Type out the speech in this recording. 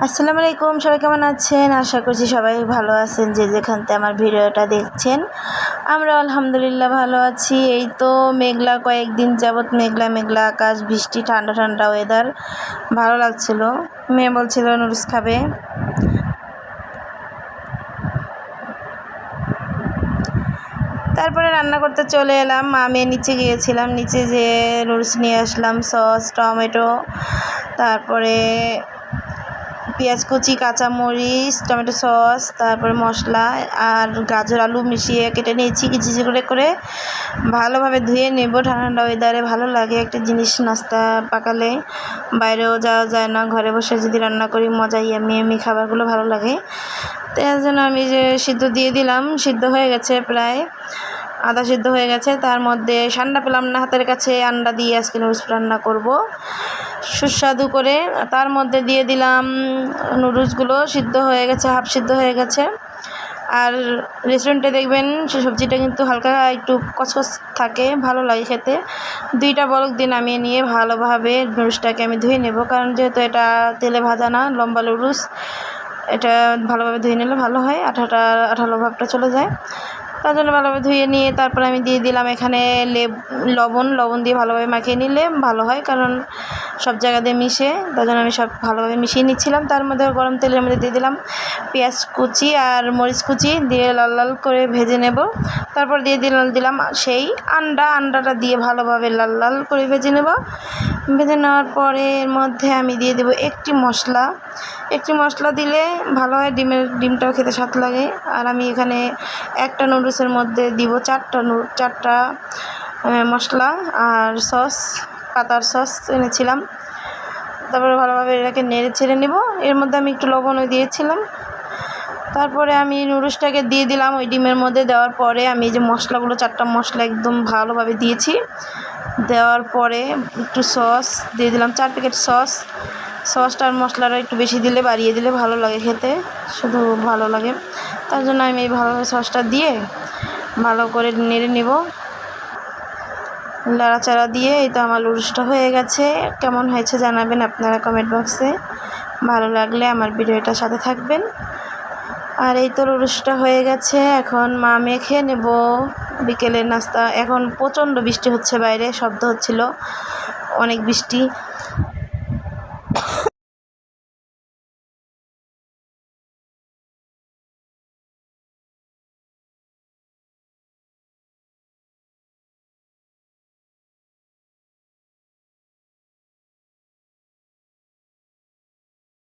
আসসালামু আলাইকুম, সবাই কেমন আছেন? আশা করছি সবাই ভালো আছেন যে যেখান থেকে আমার ভিডিওটা দেখছেন। আমরা আলহামদুলিল্লাহ ভালো আছি। এই তো মেঘলা, কয়েকদিন যাবৎ মেঘলা মেঘলা আকাশ, বৃষ্টি, ঠান্ডা ঠান্ডা ওয়েদার, ভালো লাগছিল। মেয়ে বলছিল নুডলস খাবে। তারপরে রান্না করতে চলে এলাম। আমি নিচে গিয়েছিলাম, নিচে যেয়ে নুডলস নিয়ে আসলাম, সস, টমেটো, তারপরে পেঁয়াজ কুচি, কাঁচামরিচ, টমেটো সস, তারপরে মশলা আর গাজর আলু মিশিয়ে কেটে নিয়েছি কিছু করে ভালোভাবে ধুয়ে নেব। ঠান্ডা ওয়েদারে ভালো লাগে একটা জিনিস নাস্তা পাকালে, বাইরেও যাওয়া যায় না, ঘরে বসে যদি রান্না করি মজা, ইয়ামি খাবারগুলো ভালো লাগে। তো এর জন্য আমি যে সিদ্ধ দিয়ে দিলাম, সিদ্ধ হয়ে গেছে, প্রায় আধা সিদ্ধ হয়ে গেছে। তার মধ্যে ঠান্ডা পেলাম না হাতের কাছে, আন্ডা দিয়ে আজকে নুডলস রান্না করব সুস্বাদু করে। তার মধ্যে দিয়ে দিলাম নুডলসগুলো, সিদ্ধ হয়ে গেছে, হাফ সিদ্ধ হয়ে গেছে। আর রেস্টুরেন্টে দেখবেন সে সবজিটা কিন্তু হালকা একটু কচকচ থাকে, ভালো লাগে খেতে। 2টা বলক দিয়ে নামিয়ে নিয়ে ভালোভাবে নুডলসটাকে আমি ধুয়ে নেব, কারণ যেহেতু এটা তেলে ভাজা না, লম্বা নুডলস, এটা ভালোভাবে ধুয়ে নিলে ভালো হয়, আঠালো ভাবটা চলে যায়। তার জন্য ভালোভাবে ধুয়ে নিয়ে তারপরে আমি দিয়ে দিলাম এখানে লবণ দিয়ে ভালোভাবে মাখিয়ে নিলে ভালো হয়, কারণ সব জায়গা দিয়ে মিশে, তার জন্য আমি সব ভালোভাবে মিশিয়ে নিচ্ছিলাম। তার মধ্যে গরম তেলের মধ্যে দিয়ে দিলাম পেঁয়াজ কুচি আর মরিচ কুচি, দিয়ে লাল লাল করে ভেজে নেব। তারপর দিয়ে দিলাম সেই আন্ডাটা দিয়ে ভালোভাবে লাল লাল করে ভেজে নেব। ভেজে নেওয়ার পরে এর মধ্যে আমি দিয়ে দেবো একটি মশলা দিলে ভালো হয়, ডিমটাও খেতে স্বাদ লাগে। আর আমি এখানে একটা নুডলসের মধ্যে দিব 4টা মশলা আর সস, পাতার সস এনেছিলাম। তারপরে ভালোভাবে এটাকে নেড়ে ছেড়ে নেব। এর মধ্যে আমি একটু লবণও দিয়েছিলাম। তারপরে আমি নুডলসটাকে দিয়ে দিলাম ওই ডিমের মধ্যে। দেওয়ার পরে আমি যে মশলাগুলো 4টা মশলা একদম ভালোভাবে দিয়েছি। দেওয়ার পরে একটু সস দিয়ে দিলাম, 4 প্যাকেট সসটা আর মশলাটা একটু বেশি দিলে, বাড়িয়ে দিলে ভালো লাগে খেতে, শুধু ভালো লাগে। তার জন্য আমি এই ভালোভাবে সসটা দিয়ে ভালো করে নেড়ে নেব, নাড়াচাড়া দিয়ে। এই তো আমার নুডলসটা হয়ে গেছে। কেমন হয়েছে জানাবেন আপনারা কমেন্ট বক্সে। ভালো লাগলে আমার ভিডিওটার সাথে থাকবেন। আর এই তো নুডলসটা হয়ে গেছে, এখন মা মেখে নেব বিকেলের নাস্তা। এখন প্রচণ্ড বৃষ্টি হচ্ছে, বাইরে শব্দ হচ্ছিল, অনেক বৃষ্টি।